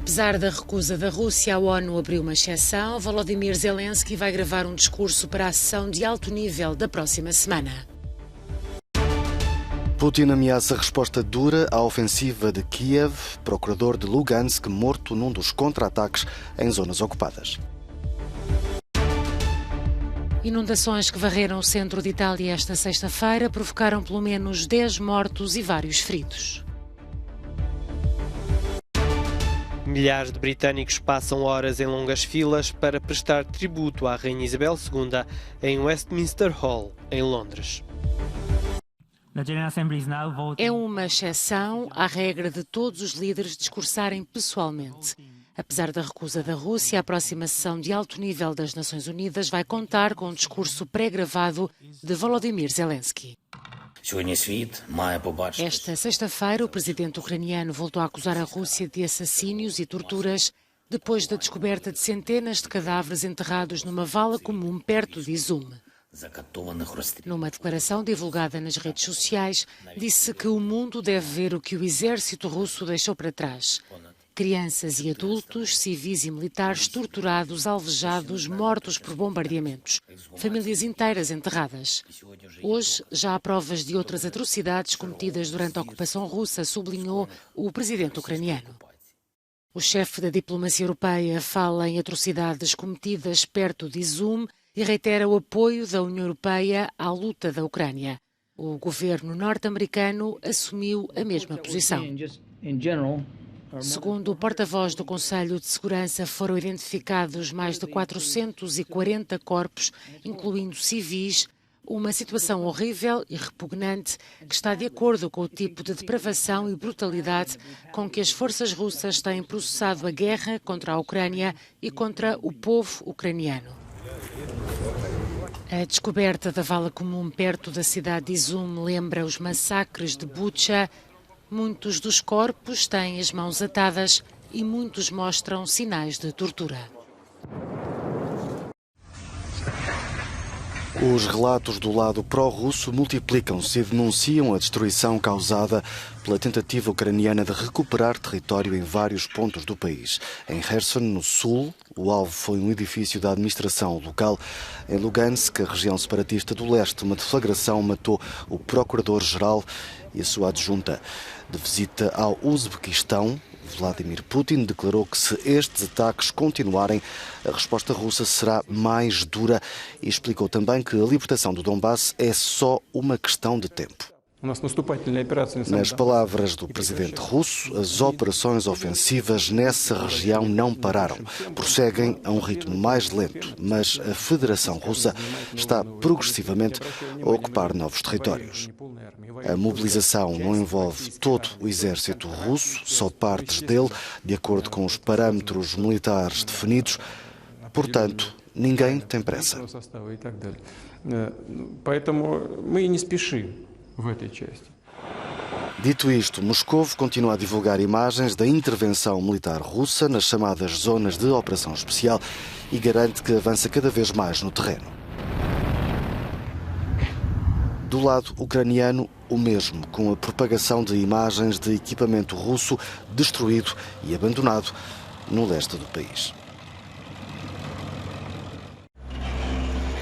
Apesar da recusa da Rússia, a ONU abriu uma exceção. Volodymyr Zelensky vai gravar um discurso para a sessão de alto nível da próxima semana. Putin ameaça resposta dura à ofensiva de Kiev, procurador de Lugansk morto num dos contra-ataques em zonas ocupadas. Inundações que varreram o centro de Itália esta sexta-feira provocaram pelo menos 10 mortos e vários feridos. Milhares de britânicos passam horas em longas filas para prestar tributo à Rainha Isabel II em Westminster Hall, em Londres. É uma exceção à regra de todos os líderes discursarem pessoalmente. Apesar da recusa da Rússia, a próxima sessão de alto nível das Nações Unidas vai contar com um discurso pré-gravado de Volodymyr Zelensky. Esta sexta-feira, o presidente ucraniano voltou a acusar a Rússia de assassínios e torturas depois da descoberta de centenas de cadáveres enterrados numa vala comum perto de Izum. Numa declaração divulgada nas redes sociais, disse que o mundo deve ver o que o exército russo deixou para trás. Crianças e adultos, civis e militares torturados, alvejados, mortos por bombardeamentos. Famílias inteiras enterradas. Hoje já há provas de outras atrocidades cometidas durante a ocupação russa, sublinhou o presidente ucraniano. O chefe da diplomacia europeia fala em atrocidades cometidas perto de Izum e reitera o apoio da União Europeia à luta da Ucrânia. O governo norte-americano assumiu a mesma posição. Segundo o porta-voz do Conselho de Segurança, foram identificados mais de 440 corpos, incluindo civis, uma situação horrível e repugnante que está de acordo com o tipo de depravação e brutalidade com que as forças russas têm processado a guerra contra a Ucrânia e contra o povo ucraniano. A descoberta da vala comum perto da cidade de Izum lembra os massacres de Bucha. Muitos dos corpos têm as mãos atadas e muitos mostram sinais de tortura. Os relatos do lado pró-russo multiplicam-se e denunciam a destruição causada pela tentativa ucraniana de recuperar território em vários pontos do país. Em Kherson, no sul, o alvo foi um edifício da administração local. Em Lugansk, a região separatista do leste, uma deflagração matou o procurador-geral e a sua adjunta. De visita ao Uzbequistão, Vladimir Putin declarou que se estes ataques continuarem, a resposta russa será mais dura e explicou também que a libertação do Donbass é só uma questão de tempo. Nas palavras do presidente russo, as operações ofensivas nessa região não pararam. Prosseguem a um ritmo mais lento, mas a Federação Russa está progressivamente a ocupar novos territórios. A mobilização não envolve todo o exército russo, só partes dele, de acordo com os parâmetros militares definidos. Portanto, ninguém tem pressa. Dito isto, Moscou continua a divulgar imagens da intervenção militar russa nas chamadas zonas de operação especial e garante que avança cada vez mais no terreno. Do lado ucraniano, o mesmo, com a propagação de imagens de equipamento russo destruído e abandonado no leste do país.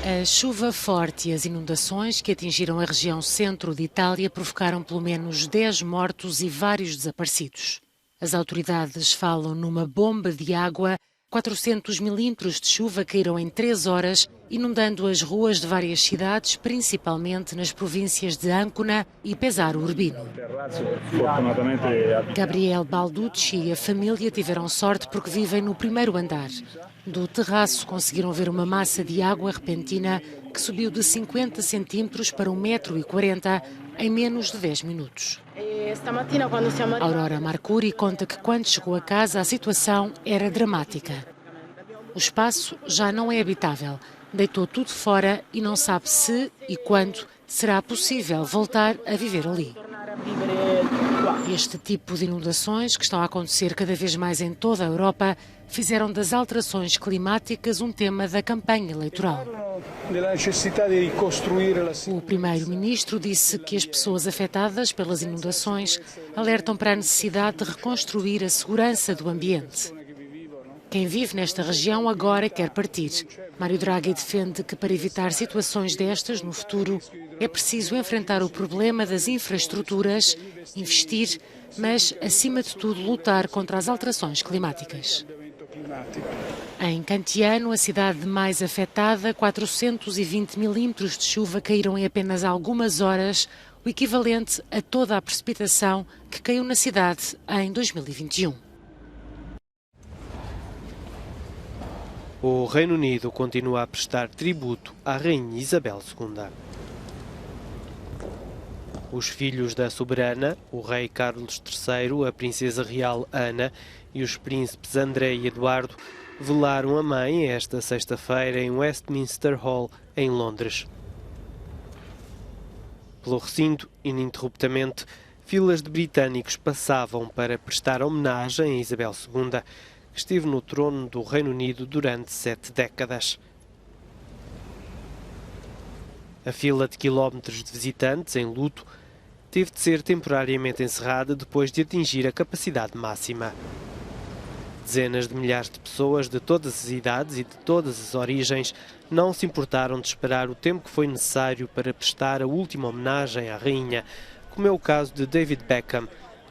A chuva forte e as inundações que atingiram a região centro de Itália provocaram pelo menos 10 mortos e vários desaparecidos. As autoridades falam numa bomba de água. 400 milímetros de chuva caíram em 3 horas, inundando as ruas de várias cidades, principalmente nas províncias de Ancona e Pesaro Urbino. Gabriel Balducci e a família tiveram sorte porque vivem no primeiro andar. Do terraço conseguiram ver uma massa de água repentina que subiu de 50 centímetros para 1,40 m em menos de 10 minutos. Aurora Marcuri conta que quando chegou a casa a situação era dramática. O espaço já não é habitável, deitou tudo fora e não sabe se e quando será possível voltar a viver ali. Este tipo de inundações, que estão a acontecer cada vez mais em toda a Europa, fizeram das alterações climáticas um tema da campanha eleitoral. O primeiro-ministro disse que as pessoas afetadas pelas inundações alertam para a necessidade de reconstruir a segurança do ambiente. Quem vive nesta região agora quer partir. Mário Draghi defende que para evitar situações destas no futuro é preciso enfrentar o problema das infraestruturas, investir, mas, acima de tudo, lutar contra as alterações climáticas. Em Cantiano, a cidade mais afetada, 420 milímetros de chuva caíram em apenas algumas horas, o equivalente a toda a precipitação que caiu na cidade em 2021. O Reino Unido continua a prestar tributo à Rainha Isabel II. Os filhos da soberana, o rei Carlos III, a princesa real Ana e os príncipes André e Eduardo, velaram a mãe esta sexta-feira em Westminster Hall, em Londres. Pelo recinto, ininterruptamente, filas de britânicos passavam para prestar homenagem a Isabel II, que esteve no trono do Reino Unido durante 7 décadas. A fila de quilómetros de visitantes em luto teve de ser temporariamente encerrada depois de atingir a capacidade máxima. Dezenas de milhares de pessoas de todas as idades e de todas as origens não se importaram de esperar o tempo que foi necessário para prestar a última homenagem à rainha, como é o caso de David Beckham.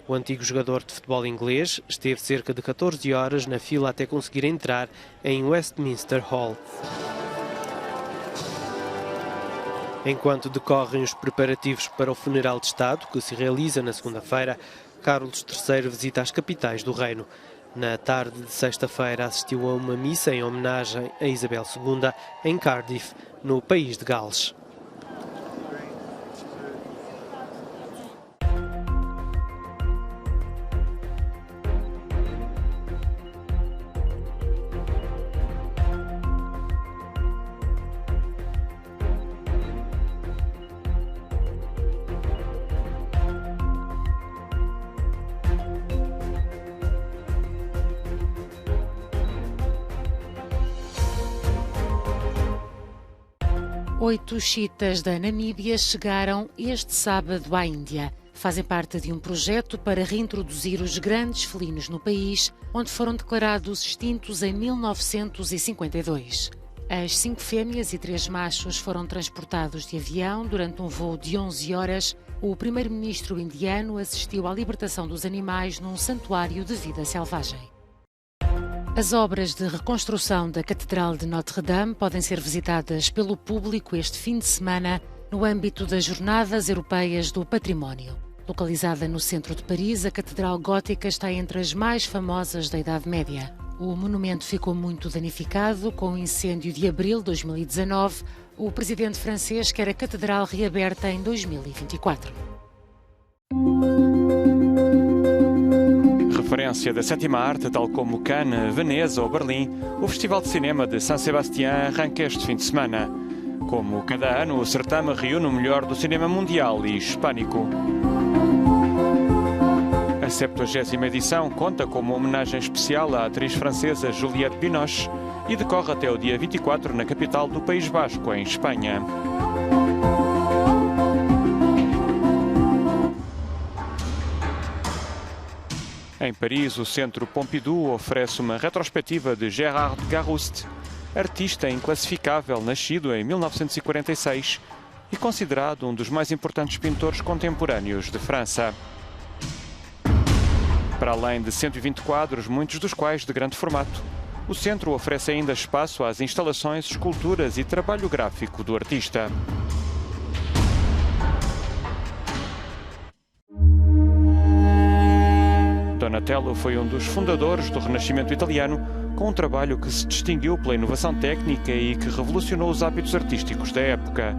O antigo jogador de futebol inglês esteve cerca de 14 horas na fila até conseguir entrar em Westminster Hall. Enquanto decorrem os preparativos para o funeral de Estado, que se realiza na segunda-feira, Carlos III visita as capitais do reino. Na tarde de sexta-feira assistiu a uma missa em homenagem a Isabel II em Cardiff, no país de Gales. Oito chiitas da Namíbia chegaram este sábado à Índia. Fazem parte de um projeto para reintroduzir os grandes felinos no país, onde foram declarados extintos em 1952. As 5 fêmeas e 3 machos foram transportados de avião durante um voo de 11 horas. O primeiro-ministro indiano assistiu à libertação dos animais num santuário de vida selvagem. As obras de reconstrução da Catedral de Notre-Dame podem ser visitadas pelo público este fim de semana no âmbito das Jornadas Europeias do Património. Localizada no centro de Paris, a Catedral Gótica está entre as mais famosas da Idade Média. O monumento ficou muito danificado com o incêndio de abril de 2019. O presidente francês quer a Catedral reaberta em 2024. Referência da sétima arte, tal como Cannes, Veneza ou Berlim, o Festival de Cinema de San Sebastián arranca este fim de semana. Como cada ano, o certame reúne o melhor do cinema mundial e hispânico. A 70ª edição conta com uma homenagem especial à atriz francesa Juliette Binoche e decorre até o dia 24 na capital do País Basco, em Espanha. Em Paris, o Centro Pompidou oferece uma retrospectiva de Gérard Garouste, artista inclassificável nascido em 1946 e considerado um dos mais importantes pintores contemporâneos de França. Para além de 120 quadros, muitos dos quais de grande formato, o centro oferece ainda espaço às instalações, esculturas e trabalho gráfico do artista. Donatello foi um dos fundadores do Renascimento italiano, com um trabalho que se distinguiu pela inovação técnica e que revolucionou os hábitos artísticos da época.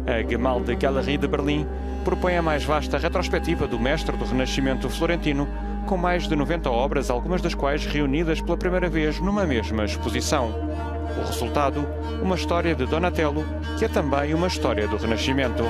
A Gemäldegalerie Galerie de Berlim propõe a mais vasta retrospectiva do mestre do Renascimento florentino, com mais de 90 obras, algumas das quais reunidas pela primeira vez numa mesma exposição. O resultado, uma história de Donatello, que é também uma história do Renascimento.